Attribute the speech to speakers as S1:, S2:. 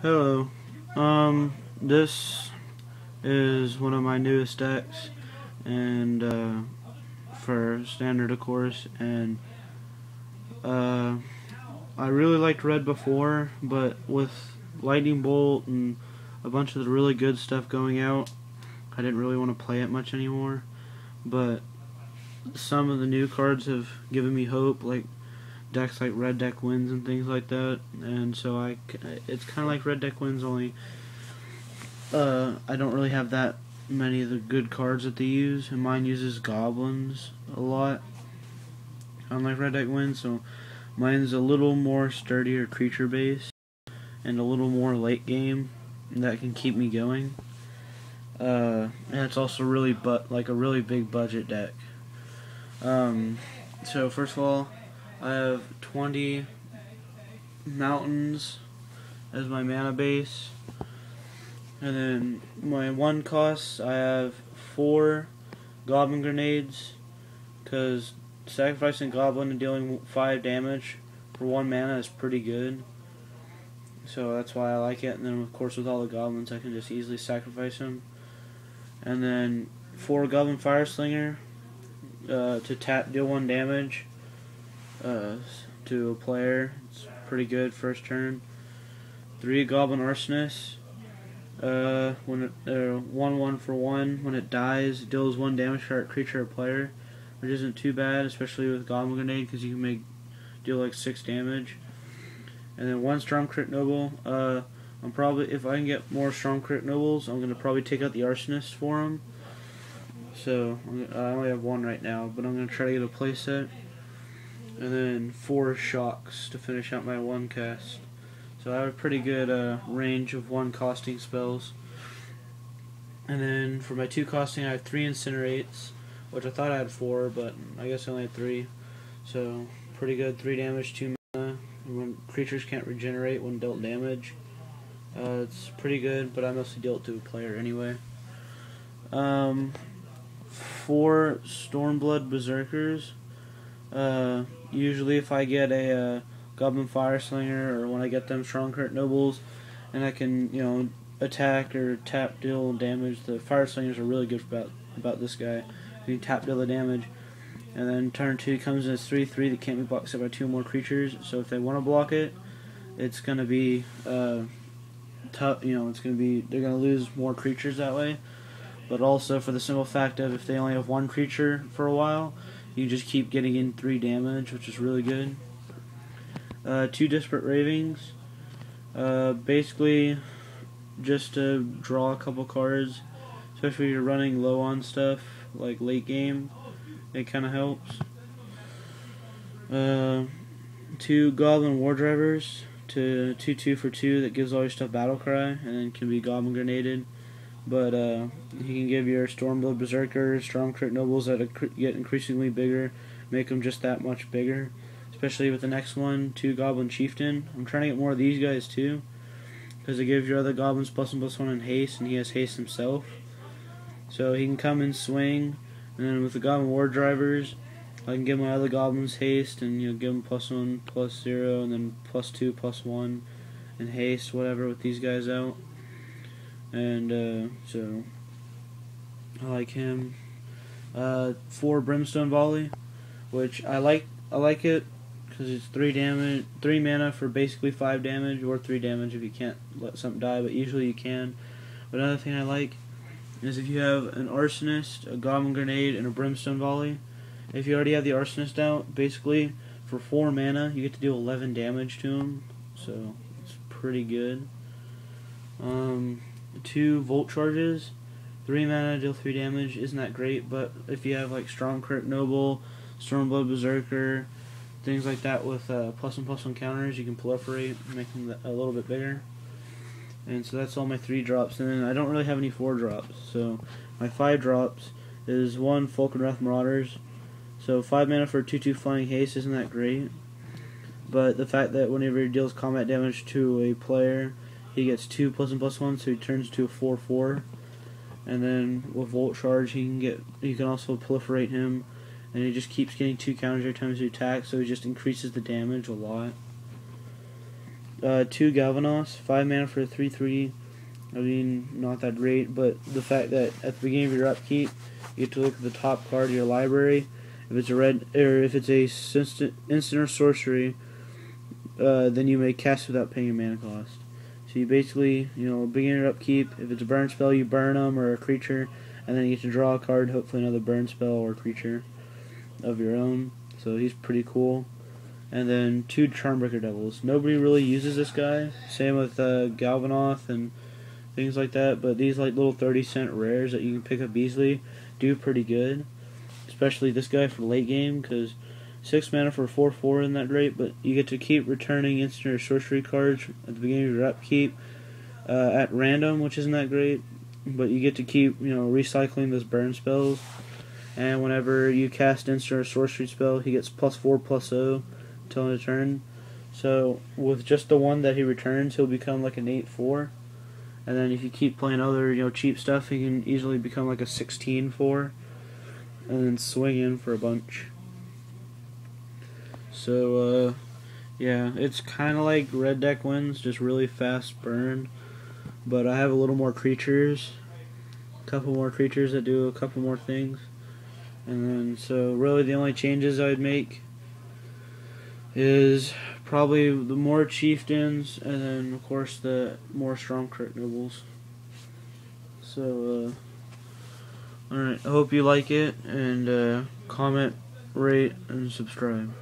S1: Hello. This is one of my newest decks, and for standard, of course. And I really liked red before, but with lightning bolt and a bunch of the really good stuff going out, I didn't really want to play it much anymore. But some of the new cards have given me hope, like decks like Red Deck Wins and things like that. And so it's kind of like Red Deck Wins, only I don't really have that many of the good cards that they use, and mine uses goblins a lot, unlike Red Deck Wins. So mine's a little more sturdier creature based and a little more late game that can keep me going. And it's also really like a really big budget deck. So first of all, I have 20 mountains as my mana base, and then my one costs, I have 4 goblin grenades, because sacrificing goblin and dealing 5 damage for 1 mana is pretty good. So that's why I like it. And then of course with all the goblins I can just easily sacrifice them. And then 4 goblin fire slinger to deal 1 damage to a player. It's pretty good first turn. 3 goblin arsonist. When it 1/1 for 1, when it dies, it deals 1 damage to a creature or player, which isn't too bad, especially with goblin grenade, because you can deal like 6 damage. And then 1 strong crit noble. I'm probably, if I can get more strong crit nobles, I'm gonna probably take out the arsonist for them. So I only have 1 right now, but I'm gonna try to get a playset. And then 4 shocks to finish out my 1 cast. So I have a pretty good range of 1 costing spells. And then for my 2 costing, I have 3 incinerates, which I thought I had 4, but I guess I only had 3. So pretty good, 3 damage, 2 mana. And when creatures can't regenerate when dealt damage, it's pretty good, but I mostly deal it to a player anyway. 4 Stormblood Berserkers. Usually if I get a Goblin Fire Slinger, or when I get them strong crit nobles, and I can, attack or tap deal damage, the Fire Slingers are really good about this guy. You can tap deal the damage, and then turn 2 comes in as 3/3 that can't be blocked by 2 more creatures. So if they want to block it, it's gonna be tough. They're gonna lose more creatures that way. But also for the simple fact of if they only have 1 creature for a while, you just keep getting in 3 damage, which is really good. 2 Desperate Ravings. Basically, just to draw a couple cards, especially if you're running low on stuff, like late game, it kind of helps. 2 Goblin War Drivers to 2/2 for 2 that gives all your stuff Battle Cry, and then can be Goblin Grenaded. But you can give your Stormblood Berserkers, Strong Crit Nobles that get increasingly bigger, make them just that much bigger. Especially with the next one, 2 Goblin Chieftain. I'm trying to get more of these guys too, because it gives your other goblins +1/+1 in haste, and he has haste himself. So he can come and swing, and then with the Goblin War Drivers, I can give my other goblins haste, and give them +1, +0, and then +2, +1, and haste, whatever, with these guys out. And so I like him. 4 Brimstone Volley, which I like it because it's 3 mana for basically 5 damage, or 3 damage if you can't let something die, but usually you can. But another thing I like is if you have an Arsonist, a Goblin Grenade, and a Brimstone Volley. If you already have the Arsonist out, basically for 4 mana you get to do 11 damage to him, so it's pretty good. 2 Volt Charges, 3 mana, deal 3 damage. Isn't that great? But if you have like Strong Crit Noble, Stormblood Berserker, things like that with +1/+1 counters, you can proliferate and make them a little bit bigger. And so that's all my 3 drops. And then I don't really have any 4 drops. So my 5 drops is 1 Falkenrath Marauders. So 5 mana for 2/2 Flying Haste, isn't that great? But the fact that whenever he deals combat damage to a player, he gets 2 +1/+1, so he turns to a 4/4. And then with Volt Charge, you can also proliferate him, and he just keeps getting 2 counters every time he attacks, so he just increases the damage a lot. 2 Galvanos, 5 mana for a 3/3. I mean, not that great, but the fact that at the beginning of your upkeep, you get to look at the top card of your library. If it's a red, or if it's a instant or sorcery, then you may cast without paying a mana cost. So you basically, beginning of your upkeep, if it's a burn spell, you burn them or a creature, and then you get to draw a card, hopefully another burn spell or creature of your own. So he's pretty cool. And then 2 Charmbreaker Devils. Nobody really uses this guy. Same with Galvanoth and things like that. But these like little 30-cent rares that you can pick up easily do pretty good. Especially this guy for late game, because 6 mana for 4/4 isn't that great. But you get to keep returning instant or sorcery cards at the beginning of your upkeep at random, which isn't that great. But you get to keep recycling those burn spells. And whenever you cast instant or sorcery spell, he gets +4/+0 until end of turn. So with just the one that he returns, he'll become like an 8/4. And then if you keep playing other cheap stuff, he can easily become like a 16/4. And then swing in for a bunch. So yeah, it's kind of like red deck wins, just really fast burn. But I have a little more creatures, a couple more creatures that do a couple more things. And then, so really the only changes I would make is probably the more chieftains, and then of course the more Stormcrypt nobles. So, alright, I hope you like it, and comment, rate, and subscribe.